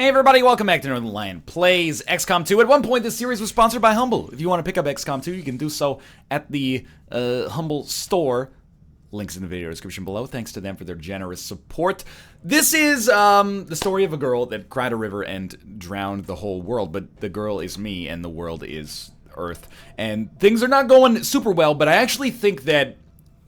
Hey everybody, welcome back to Northern Lion Plays XCOM 2. At one point, this series was sponsored by Humble. If you want to pick up XCOM 2, you can do so at the Humble store. Links in the video description below. Thanks to them for their generous support. This is the story of a girl that cried a river and drowned the whole world. But the girl is me, and the world is Earth. And things are not going super well, but I actually think that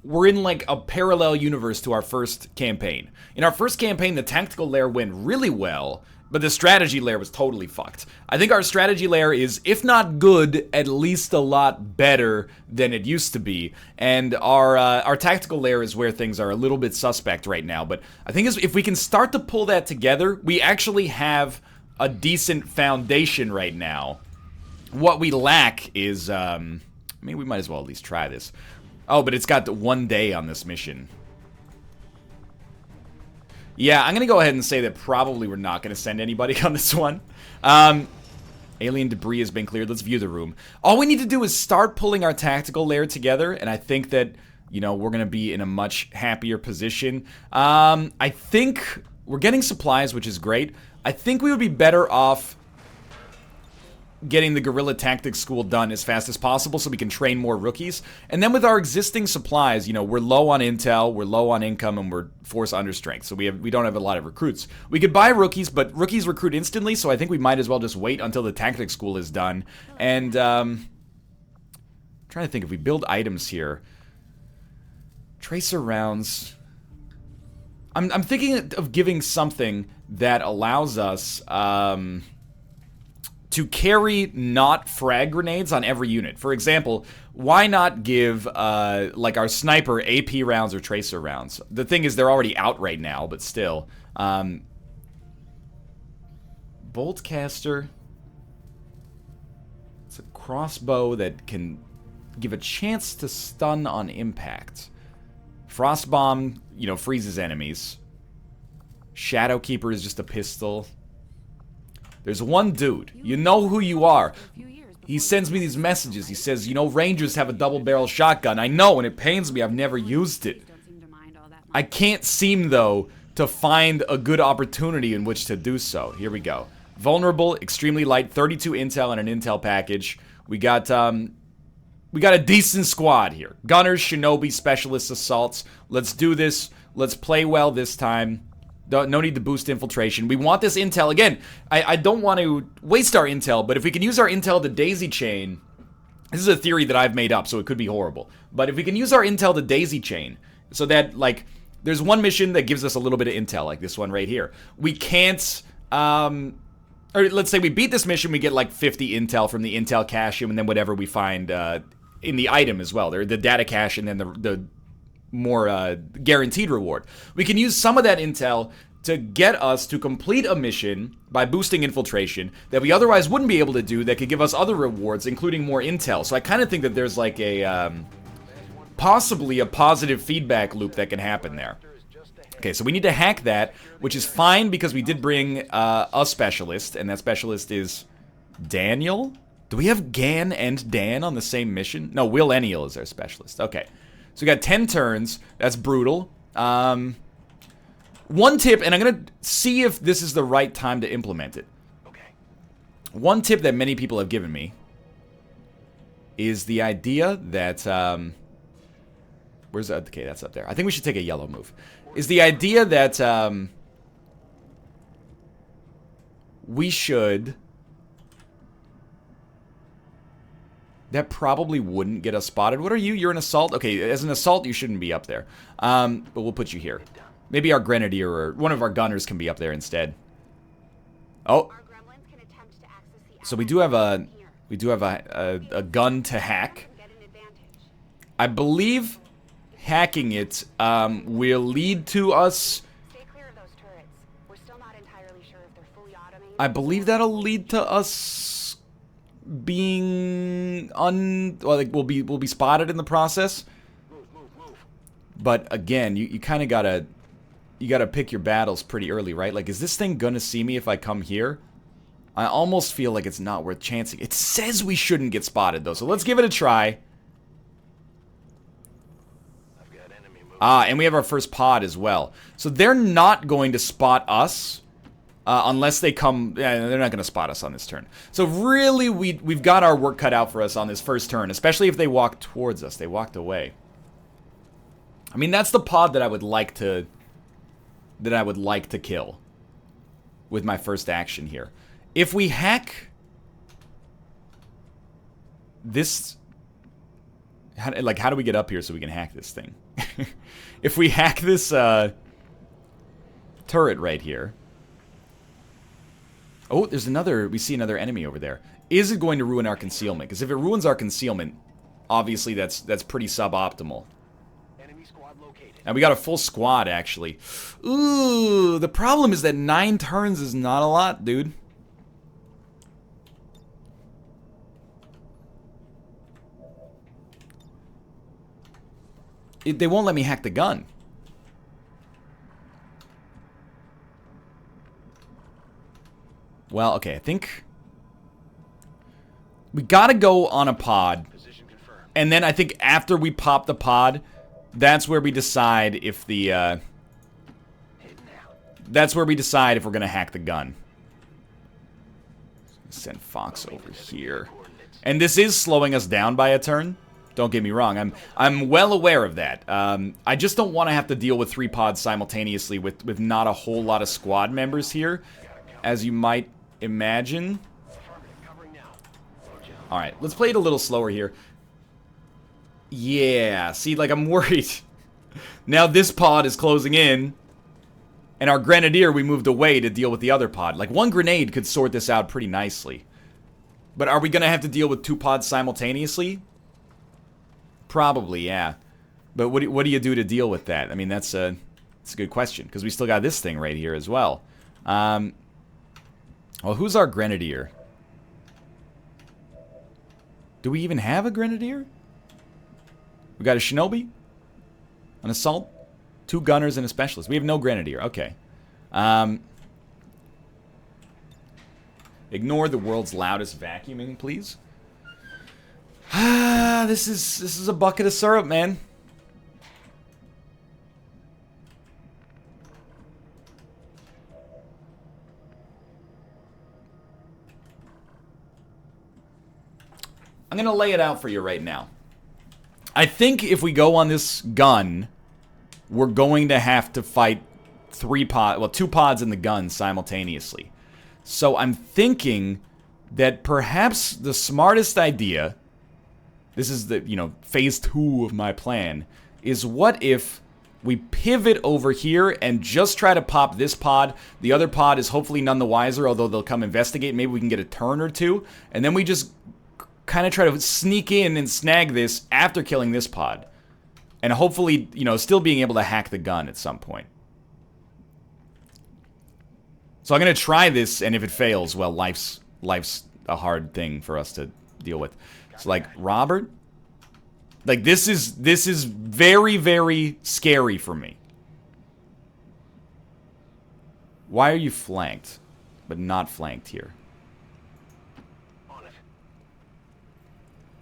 we're in like a parallel universe to our first campaign. In our first campaign, the tactical layer went really well, but the strategy layer was totally fucked. I think our strategy layer is, if not good, at least a lot better than it used to be. And our tactical layer is where things are a little bit suspect right now. But I think if we can start to pull that together, we actually have a decent foundation right now. What we lack is, I mean, we might as well at least try this. Oh, but it's got 1 day on this mission. Yeah, I'm going to go ahead and say that probably we're not going to send anybody on this one. Alien debris has been cleared. Let's view the room. All we need to do is start pulling our tactical layer together, and I think that, you know, we're going to be in a much happier position. I think we're getting supplies, which is great. I think we would be better off getting the guerrilla tactics school done as fast as possible so we can train more rookies. And then with our existing supplies, you know, we're low on intel, we're low on income, and we're force under strength. So we don't have a lot of recruits. We could buy rookies, but rookies recruit instantly, so I think we might as well just wait until the tactics school is done. And I'm trying to think if we build items here. Tracer rounds. I'm thinking of giving something that allows us to carry not frag grenades on every unit. For example, why not give, like, our sniper AP rounds or tracer rounds? The thing is, they're already out right now, but still. Boltcaster. It's a crossbow that can give a chance to stun on impact. Frostbomb, you know, freezes enemies. Shadowkeeper is just a pistol. There's one dude, you know who you are. He sends me these messages. He says, you know, Rangers have a double-barrel shotgun. I know, and it pains me. I've never used it. I can't seem, though, to find a good opportunity in which to do so. Here we go. Vulnerable, extremely light, 32 intel and an intel package. We got a decent squad here. Gunners, shinobi, specialists, assaults. Let's do this. Let's play well this time. No need to boost infiltration. We want this intel. Again, I don't want to waste our intel, but if we can use our intel to daisy chain... This is a theory that I've made up, so it could be horrible. But if we can use our intel to daisy chain, so that, like, there's one mission that gives us a little bit of intel, like this one right here. We can't... or let's say we beat this mission, we get, like, 50 intel from the intel cache, and then whatever we find in the item as well. The data cache, and then the more guaranteed reward. We can use some of that intel to get us to complete a mission by boosting infiltration that we otherwise wouldn't be able to do, that could give us other rewards, including more intel. So I kind of think that there's like a possibly a positive feedback loop that can happen there. Okay, so we need to hack that, which is fine because we did bring a specialist, and that specialist is Daniel. Do we have Gan and Dan on the same mission? No, Will Enniel is our specialist. Okay. So we got 10 turns. That's brutal. One tip, and I'm going to see if this is the right time to implement it. Okay. One tip that many people have given me is the idea that... where's that? Okay, that's up there. I think we should take a yellow move. Is the idea that we should... That probably wouldn't get us spotted. What are you? You're an assault? Okay, as an assault, you shouldn't be up there. But we'll put you here. Maybe our grenadier or one of our gunners can be up there instead. Oh. So we do have a gun to hack. I believe hacking it will lead to us. I believe that'll lead to us being well, like we'll be spotted in the process. But again, you kind of gotta pick your battles pretty early, right? Like, is this thing gonna see me if I come here? I almost feel like it's not worth chancing. It says we shouldn't get spotted though, so let's give it a try. And we have our first pod as well. So they're not going to spot us Unless they come... Yeah, they're not going to spot us on this turn. So really, we've got our work cut out for us on this first turn. Especially if they walk towards us. They walked away. I mean, that's the pod that I would like to... kill. With my first action here. If we hack... this... How do we get up here so we can hack this thing? If we hack this, turret right here... Oh, there's another... We see another enemy over there. Is it going to ruin our concealment? Because if it ruins our concealment, obviously that's pretty suboptimal. Enemy squad located. And we got a full squad, actually. Ooh, the problem is that 9 turns is not a lot, dude. They won't let me hack the gun. Well, okay, I think we gotta go on a pod, and then I think after we pop the pod, that's where we decide if the, that's where we decide if we're gonna hack the gun. Send Fox over here. And this is slowing us down by a turn. Don't get me wrong, I'm well aware of that. I just don't want to have to deal with 3 pods simultaneously with not a whole lot of squad members here, as you might imagine. Alright, let's play it a little slower here. Yeah, see, like, I'm worried. Now this pod is closing in, and our Grenadier we moved away to deal with the other pod. Like, 1 grenade could sort this out pretty nicely. But are we going to have to deal with 2 pods simultaneously? Probably, yeah. But what do you do to deal with that? I mean, that's a good question, because we still got this thing right here as well. Well, who's our Grenadier? Do we even have a Grenadier? We got a Shinobi? An Assault? 2 Gunners and a Specialist. We have no Grenadier. Okay. Ignore the world's loudest vacuuming, please. This is a bucket of syrup, man. I'm gonna lay it out for you right now. I think if we go on this gun, we're going to have to fight 2 pods in the gun simultaneously. So I'm thinking that perhaps the smartest idea, this is the, phase 2 of my plan, is what if we pivot over here and just try to pop this pod. The other pod is hopefully none the wiser, although they'll come investigate. Maybe we can get a turn or 2. And then we just kind of try to sneak in and snag this after killing this pod. And hopefully, still being able to hack the gun at some point. So I'm going to try this, and if it fails, well, life's a hard thing for us to deal with. So, like, Robert? Like, this is very, very scary for me. Why are you flanked, but not flanked here?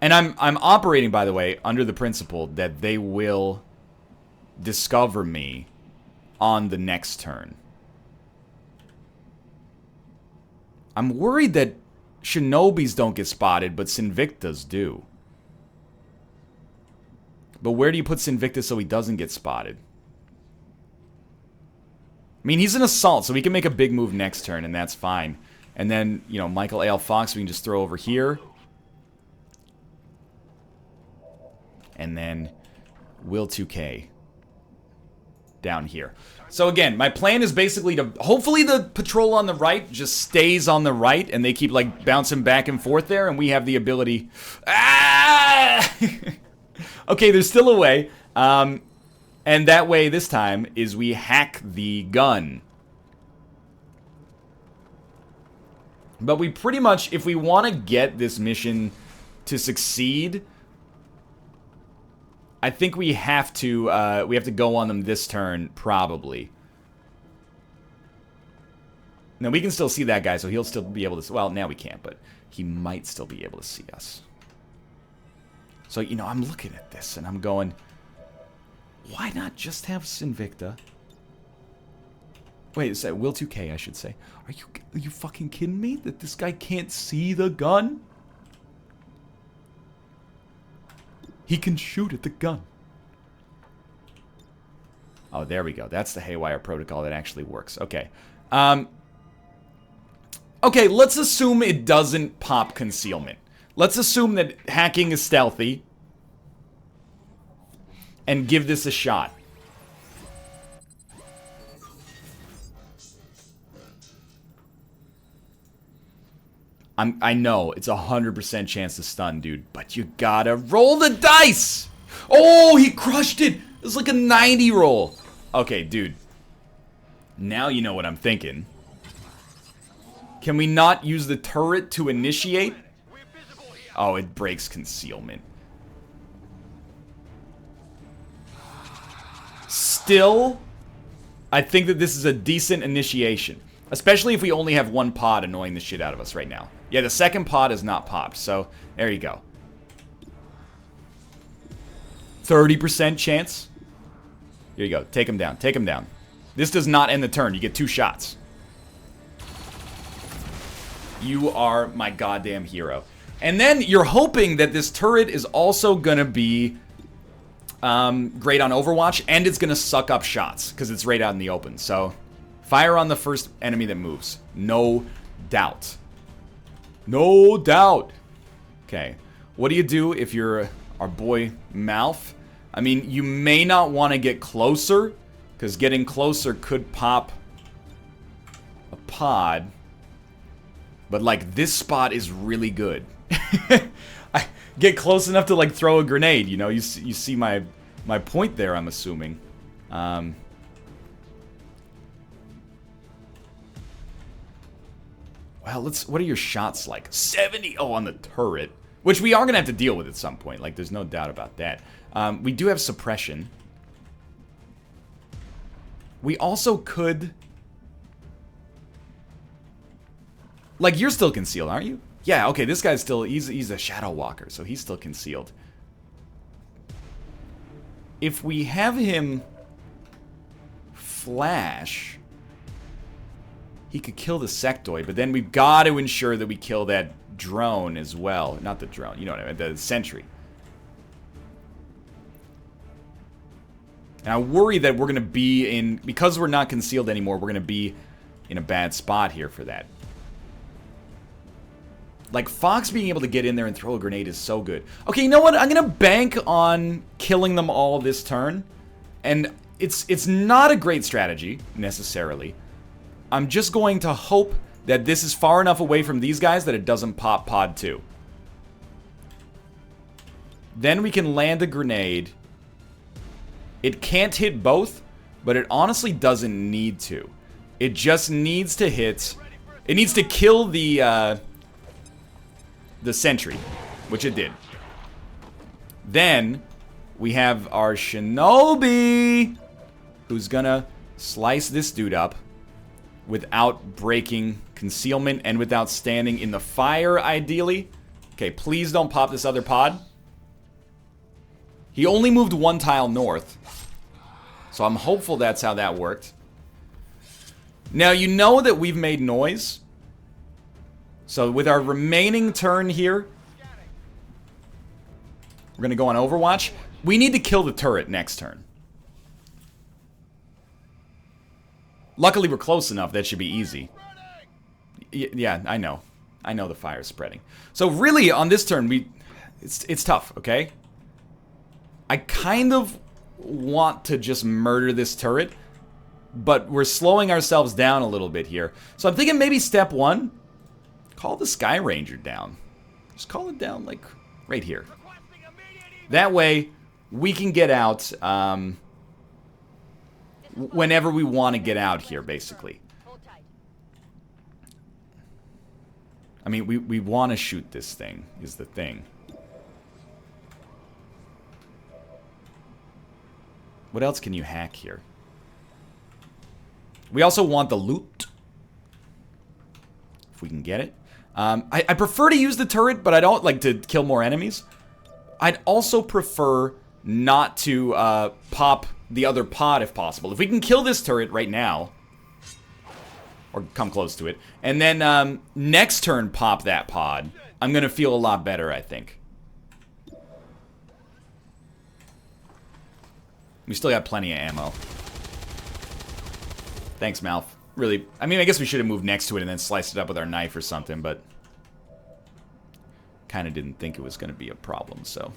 And I'm operating, by the way, under the principle that they will discover me on the next turn. I'm worried that Shinobis don't get spotted, but Sinvictas do. But where do you put Sinvicta so he doesn't get spotted? I mean, he's an assault, so he can make a big move next turn, and that's fine. And then, Michael A.L. Fox we can just throw over here. And then Will 2K down here. So again, my plan is basically to... Hopefully the patrol on the right just stays on the right, and they keep, like, bouncing back and forth there, and we have the ability... Ah! Okay, there's still a way. And that way, this time, is we hack the gun. But we pretty much... If we want to get this mission to succeed... I think we have to go on them this turn, probably. Now, we can still see that guy, so he'll still be able to... Well, now we can't, but he might still be able to see us. So, I'm looking at this, and I'm going... Why not just have Sinvicta Wait, is that Will 2K, I should say. Are you fucking kidding me? That this guy can't see the gun? He can shoot at the gun. Oh, there we go. That's the Haywire protocol that actually works. Okay. Okay, let's assume it doesn't pop concealment. Let's assume that hacking is stealthy. And give this a shot. I know, it's 100% chance to stun, dude. But you gotta roll the dice! Oh, he crushed it! It was like a 90 roll. Okay, dude. Now you know what I'm thinking. Can we not use the turret to initiate? Oh, it breaks concealment. Still, I think that this is a decent initiation. Especially if we only have one pod annoying the shit out of us right now. Yeah, the second pod is not popped, so there you go. 30% chance. Here you go. Take him down. Take him down. This does not end the turn. You get 2 shots. You are my goddamn hero. And then you're hoping that this turret is also going to be great on Overwatch, and it's going to suck up shots because it's right out in the open. So fire on the first enemy that moves. No doubt. No doubt. Okay. What do you do if you're our boy Malf? I mean, you may not want to get closer, because getting closer could pop a pod. But, like, this spot is really good. I get close enough to, like, throw a grenade, you know? You see my point there, I'm assuming. Well, what are your shots like? 70! Oh, on the turret. Which we are going to have to deal with at some point. Like, there's no doubt about that. We do have suppression. We also could... Like, you're still concealed, aren't you? Yeah, okay, this guy's still... He's a Shadow Walker, so he's still concealed. If we have him flash... He could kill the sectoid, but then we've got to ensure that we kill that drone as well. Not the drone, you know what I mean, the sentry. And I worry that we're going to be in... Because we're not concealed anymore, we're going to be in a bad spot here for that. Like, Fox being able to get in there and throw a grenade is so good. Okay, you know what? I'm going to bank on killing them all this turn. And it's not a great strategy, necessarily. I'm just going to hope that this is far enough away from these guys that it doesn't pop pod 2. Then we can land a grenade. It can't hit both, but it honestly doesn't need to. It just needs to hit... It needs to kill the sentry, which it did. Then we have our Shinobi, who's gonna slice this dude up without breaking concealment and without standing in the fire, ideally. Okay, please don't pop this other pod. He only moved 1 tile north, so I'm hopeful that's how that worked. Now, you know that we've made noise. So with our remaining turn here, we're going to go on Overwatch. We need to kill the turret next turn. Luckily, we're close enough. That should be easy. Yeah, I know. I know the fire's spreading. So really, on this turn, it's tough, okay? I kind of want to just murder this turret, but we're slowing ourselves down a little bit here. So I'm thinking maybe step 1, call the Sky Ranger down. Just call it down, like, right here. That way, we can get out whenever we want to get out here, basically. I mean, we want to shoot this thing, is the thing. What else can you hack here? We also want the loot. If we can get it. I prefer to use the turret, but I don't like to kill more enemies. I'd also prefer not to pop the other pod if possible. If we can kill this turret right now, Or come close to it. And then next turn pop that pod. I'm going to feel a lot better, I think. We still got plenty of ammo. Thanks, Malf. Really, I mean, I guess we should have moved next to it and then sliced it up with our knife or something, but kind of didn't think it was going to be a problem, so.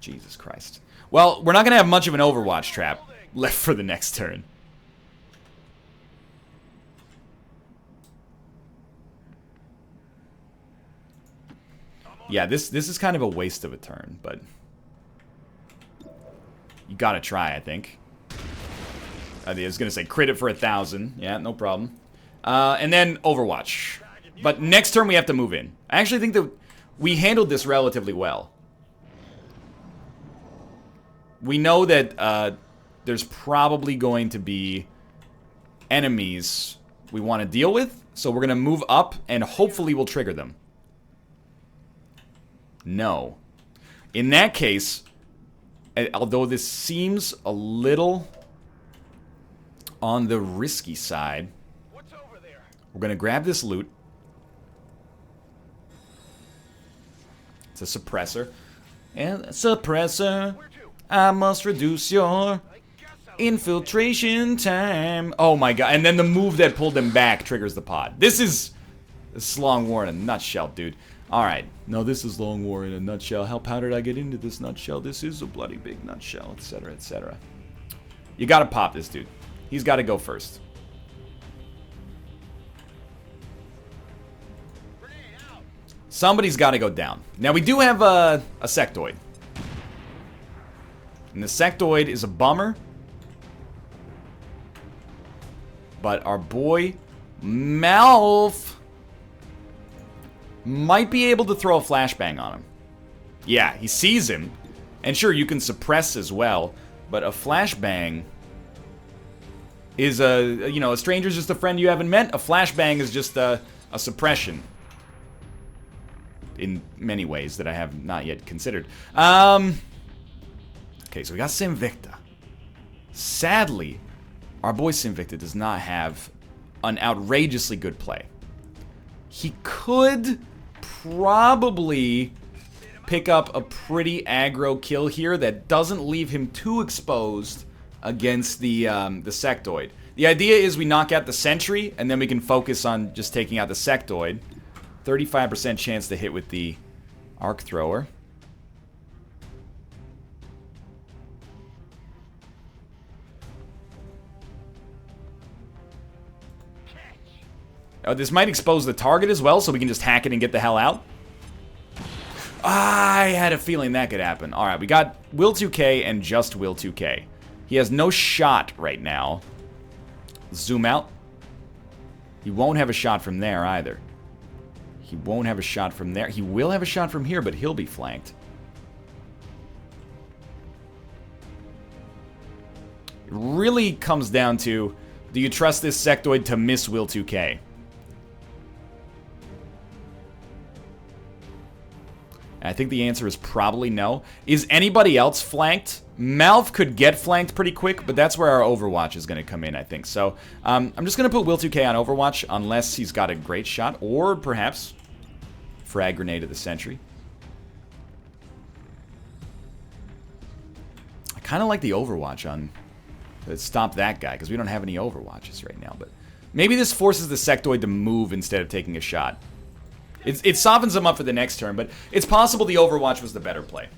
Jesus Christ. Well, we're not going to have much of an Overwatch trap left for the next turn. Yeah, this is kind of a waste of a turn, but you gotta try, I think. I was gonna say crit it for 1,000. Yeah, no problem. And then Overwatch. But next turn we have to move in. I actually think that we handled this relatively well. We know that there's probably going to be enemies we want to deal with, so we're gonna move up and hopefully we'll trigger them. No. In that case, although this seems a little on the risky side, we're going to grab this loot. It's a suppressor. And a suppressor, I must reduce your infiltration time. Oh my god. And then the move that pulled them back triggers the pod. This is Long War in a nutshell, dude. Alright, no, this is Long War in a nutshell. How did I get into this nutshell? This is a bloody big nutshell, etc., etc. You gotta pop this dude. He's gotta go first. Somebody's gotta go down. Now, we do have a sectoid. And the sectoid is a bummer. But our boy, Malf, might be able to throw a flashbang on him. Yeah, he sees him. And sure, you can suppress as well. But a flashbang is a stranger's just a friend you haven't met. A flashbang is just a suppression. In many ways that I have not yet considered. Okay, so we got Sinvicta. Sadly, our boy Sinvicta does not have an outrageously good play. He could probably pick up a pretty aggro kill here that doesn't leave him too exposed against the sectoid. The idea is we knock out the sentry, and then we can focus on just taking out the sectoid. 35% chance to hit with the arc thrower. Oh, this might expose the target as well, so we can just hack it and get the hell out. I had a feeling that could happen. Alright, we got Will 2K and just Will 2K. He has no shot right now. Zoom out. He won't have a shot from there either. He won't have a shot from there. He will have a shot from here, but he'll be flanked. It really comes down to, do you trust this sectoid to miss Will 2K? I think the answer is probably no. Is anybody else flanked? Malf could get flanked pretty quick, but that's where our Overwatch is going to come in, I think. So, I'm just going to put Will 2K on Overwatch, unless he's got a great shot, or perhaps frag grenade at the sentry. I kind of like the Overwatch on to stop that guy, because we don't have any Overwatches right now, but maybe this forces the sectoid to move instead of taking a shot. It softens him up for the next turn, but it's possible the Overwatch was the better play.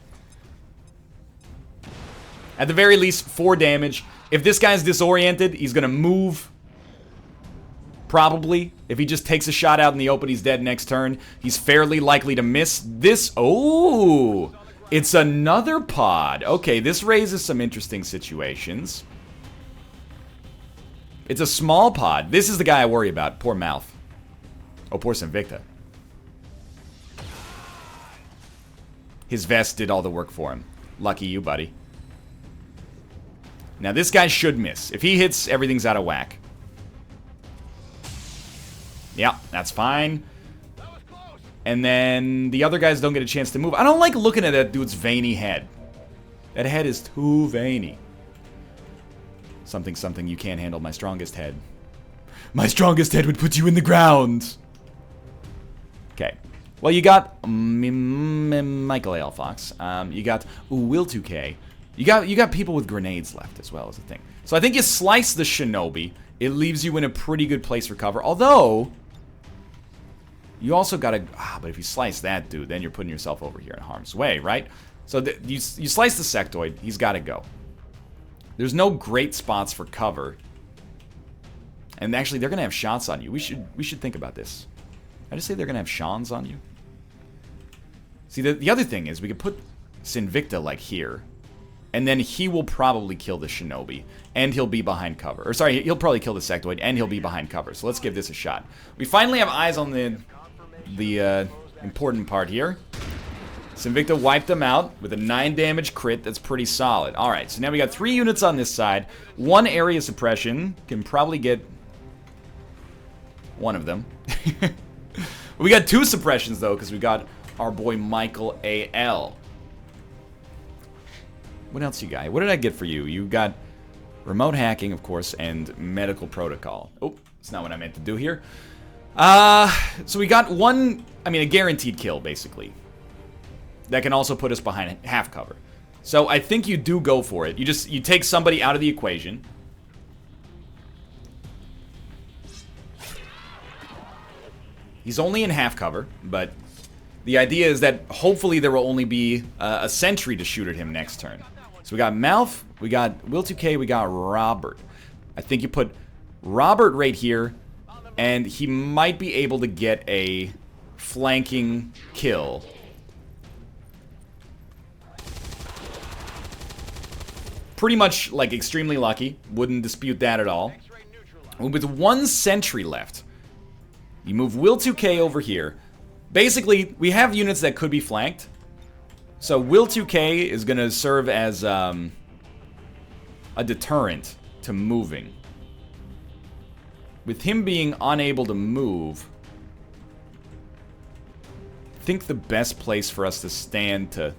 At the very least, 4 damage. If this guy's disoriented, he's going to move. Probably. If he just takes a shot out in the open, he's dead next turn. He's fairly likely to miss this. Oh! It's another pod. Okay, this raises some interesting situations. It's a small pod. This is the guy I worry about. Poor Malf. Oh, poor Sinvicta. His vest did all the work for him. Lucky you, buddy. Now, this guy should miss. If he hits, everything's out of whack. Yeah, that's fine. And then the other guys don't get a chance to move. I don't like looking at that dude's veiny head. That head is too veiny. Something, something, you can't handle my strongest head. My strongest head would put you in the ground. Okay. Well, you got Michael A. L. Fox. You got Will 2K. You got people with grenades left as well as a thing. So I think you slice the Shinobi. It leaves you in a pretty good place for cover. Although, you also gotta... but if you slice that dude, then you're putting yourself over here in harm's way, right? So you slice the sectoid. He's got to go. There's no great spots for cover. And actually, they're gonna have shots on you. We should think about this. I just say they're gonna have Shans on you. See, the other thing is we could put Sinvicta like here, and then he will probably kill the Shinobi, and he'll be behind cover. Or sorry, he'll probably kill the sectoid, and he'll be behind cover. So let's give this a shot. We finally have eyes on the important part here. Sinvicta wiped them out with a 9 damage crit. That's pretty solid. All right, so now we got 3 units on this side. 1 area suppression. Can probably get one of them. We got 2 suppressions, though, because we got our boy Michael A.L. What else you got? What did I get for you? You got remote hacking, of course, and medical protocol. Oh, that's not what I meant to do here. So we got a guaranteed kill, basically. That can also put us behind half cover. So I think you do go for it. You take somebody out of the equation. He's only in half cover, but the idea is that hopefully there will only be a sentry to shoot at him next turn. So we got Malf, we got Will 2K, we got Robert. I think you put Robert right here, and he might be able to get a flanking kill. Pretty much, like, extremely lucky. Wouldn't dispute that at all. With 1 sentry left, you move Will 2K over here. Basically, we have units that could be flanked. So Will 2K is going to serve as a deterrent to moving. With him being unable to move, I think the best place for us to stand to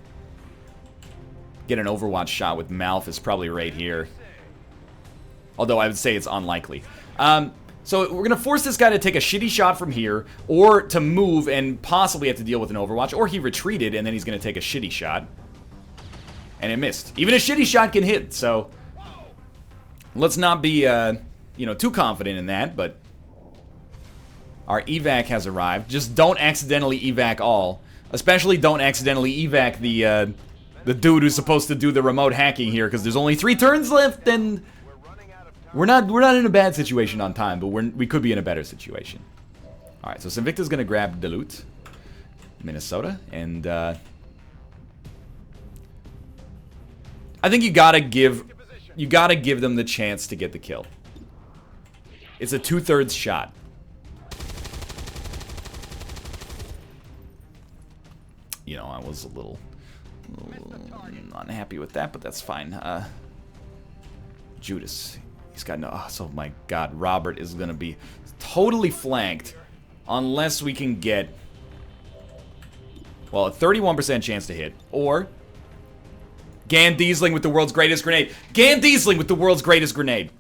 get an Overwatch shot with Malf is probably right here. Although I would say it's unlikely. So we're going to force this guy to take a shitty shot from here, or to move and possibly have to deal with an Overwatch, or he retreated and then he's going to take a shitty shot. And it missed. Even a shitty shot can hit, so let's not be, too confident in that, but our evac has arrived. Just don't accidentally evac all. Especially don't accidentally evac the dude who's supposed to do the remote hacking here, because there's only 3 turns left, and we're not in a bad situation on time, but we could be in a better situation. All right, so Sinvicta's gonna grab the loot, Minnesota, and I think you gotta give them the chance to get the kill. It's a 2/3 shot. I was a little unhappy with that, but that's fine. Judas. He's got no... Oh my god, Robert is going to be totally flanked unless we can get, well, a 31% chance to hit. Or Gan Diesling with the world's greatest grenade. Gan Diesling with the world's greatest grenade.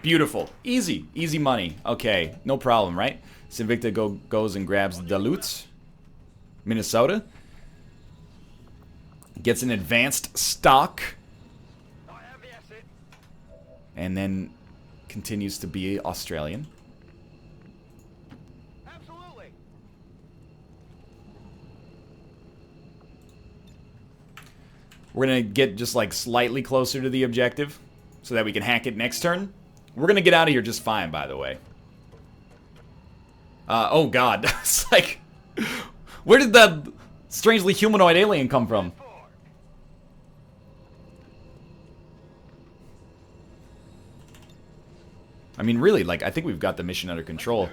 Beautiful. Easy. Easy money. Okay, no problem, right? Sinvicta goes and grabs the loot. Minnesota gets an advanced stock. And then continues to be Australian. Absolutely. We're going to get just like slightly closer to the objective so that we can hack it next turn. We're going to get out of here just fine, by the way. Oh god. It's like, where did the strangely humanoid alien come from? I mean, really, like, I think we've got the mission under control.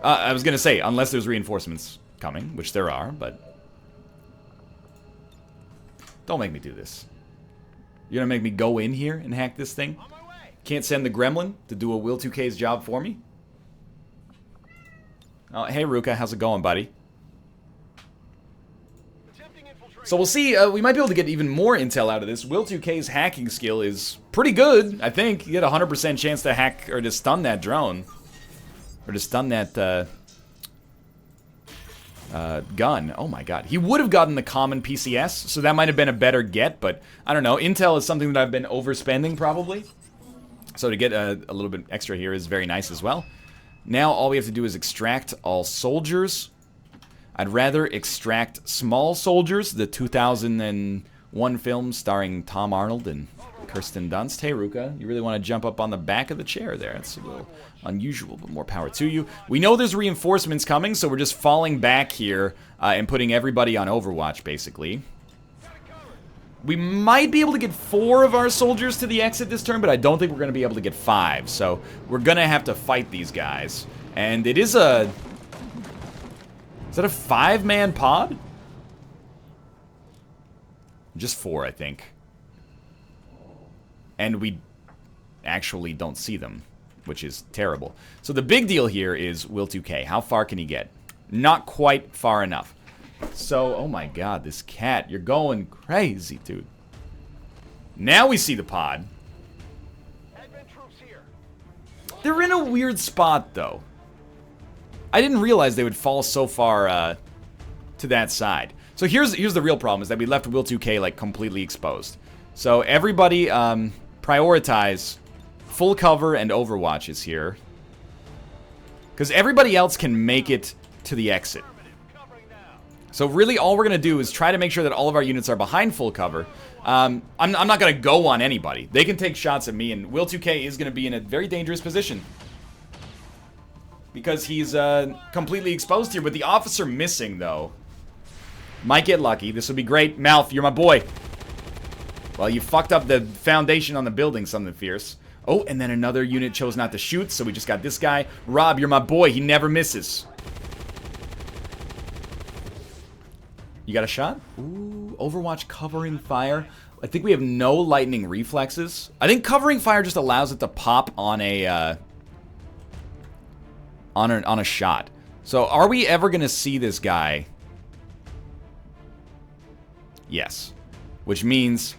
I was gonna say, unless there's reinforcements coming, which there are, but... Don't make me do this. You're gonna make me go in here and hack this thing? Can't send the gremlin to do a Will 2K's job for me? Oh, hey, Ruka, how's it going, buddy? So we'll see, we might be able to get even more intel out of this. Will 2K's hacking skill is pretty pretty good, I think. You get a 100% chance to hack or to stun that drone. Or to stun that gun. Oh my god. He would have gotten the common PCS, so that might have been a better get, but I don't know. Intel is something that I've been overspending, probably. So to get a little bit extra here is very nice as well. Now all we have to do is extract all soldiers. I'd rather extract Small Soldiers, the 2001 film starring Tom Arnold and Kirsten Dunst. Hey, Ruka, you really want to jump up on the back of the chair there? That's a little unusual, but more power to you. We know there's reinforcements coming, so we're just falling back here and putting everybody on Overwatch, basically. We might be able to get 4 of our soldiers to the exit this turn, but I don't think we're going to be able to get 5. So we're going to have to fight these guys. And it is a... Is that a 5-man pod? Just 4, I think. And we actually don't see them, which is terrible. So the big deal here is Will 2K. How far can he get? Not quite far enough. So, oh my god, this cat. You're going crazy, dude. Now we see the pod. They're in a weird spot, though. I didn't realize they would fall so far to that side. So here's the real problem, is that we left Will 2K, like, completely exposed. So everybody, prioritize full cover and Overwatch is here. Because everybody else can make it to the exit. So really all we're going to do is try to make sure that all of our units are behind full cover. I'm not going to go on anybody. They can take shots at me, and Will 2K is going to be in a very dangerous position. Because he's completely exposed here, with the officer missing, though. Might get lucky. This would be great. Mouth, you're my boy. Well, you fucked up the foundation on the building, something fierce. Oh, and then another unit chose not to shoot, so we just got this guy. Rob, you're my boy. He never misses. You got a shot? Ooh, Overwatch covering fire. I think we have no lightning reflexes. I think covering fire just allows it to pop on a on a shot. So are we ever gonna see this guy? Yes. Which means,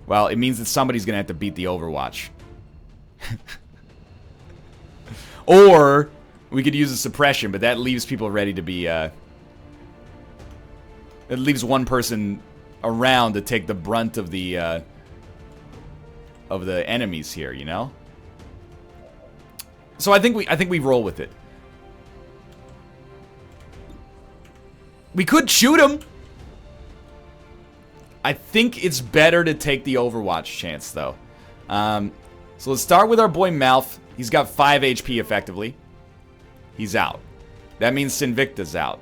well, it means that somebody's gonna have to beat the Overwatch. Or we could use a suppression, but that leaves people ready to be it leaves one person around to take the brunt of the enemies here, you know? So I think we roll with it. We could shoot him. I think it's better to take the Overwatch chance, though. So let's start with our boy Mouth. He's got 5 HP effectively. He's out. That means Sinvicta's out.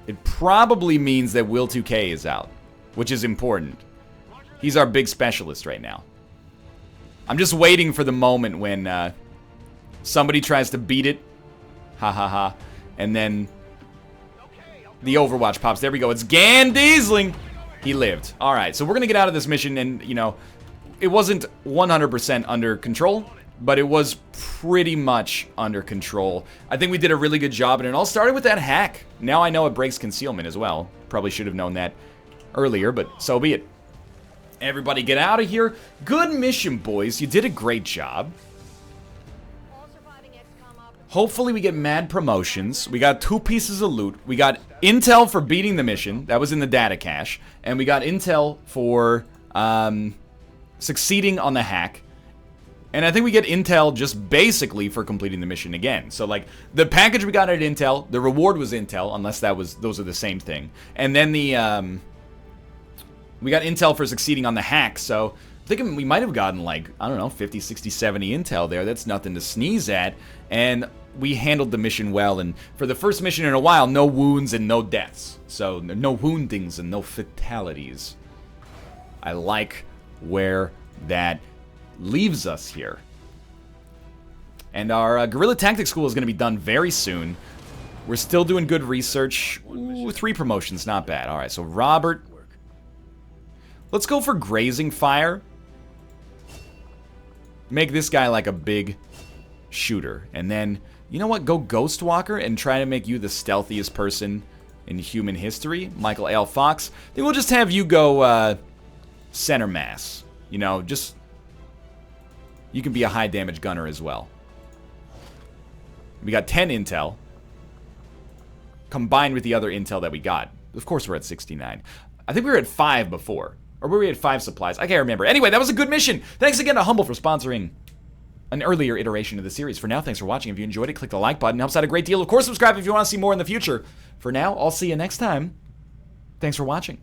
It probably means that Will 2K is out, which is important. He's our big specialist right now. I'm just waiting for the moment when somebody tries to beat it. Ha ha ha. And then the Overwatch pops. There we go. It's Gan Diesling. He lived. Alright, so we're going to get out of this mission, and, you know, it wasn't 100% under control, but it was pretty much under control. I think we did a really good job, and it all started with that hack. Now I know it breaks concealment as well. Probably should have known that earlier, but so be it. Everybody get out of here. Good mission, boys. You did a great job. Hopefully we get mad promotions. We got 2 pieces of loot. We got intel for beating the mission. That was in the data cache. And we got intel for succeeding on the hack. And I think we get intel just basically for completing the mission again. So, like, the package we got at intel, the reward was intel, unless those are the same thing. And then the, we got intel for succeeding on the hack, so I think we might have gotten, like, I don't know, 50, 60, 70 intel there. That's nothing to sneeze at. And we handled the mission well, and for the first mission in a while, no wounds and no deaths. So, no woundings and no fatalities. I like where that leaves us here. And our Guerrilla Tactics School is going to be done very soon. We're still doing good research. Ooh, 3 promotions, not bad. Alright, so Robert. Let's go for Grazing Fire. Make this guy like a big shooter. And then, you know what? Go Ghost Walker and try to make you the stealthiest person in human history. Michael L. Fox. Then we'll just have you go, center mass. You know, just... You can be a high damage gunner as well. We got 10 intel. Combined with the other intel that we got. Of course we're at 69. I think we were at 5 before. Or were we at 5 supplies? I can't remember. Anyway, that was a good mission. Thanks again to Humble for sponsoring an earlier iteration of the series. For now, thanks for watching. If you enjoyed it, click the like button. It helps out a great deal. Of course, subscribe if you want to see more in the future. For now, I'll see you next time. Thanks for watching.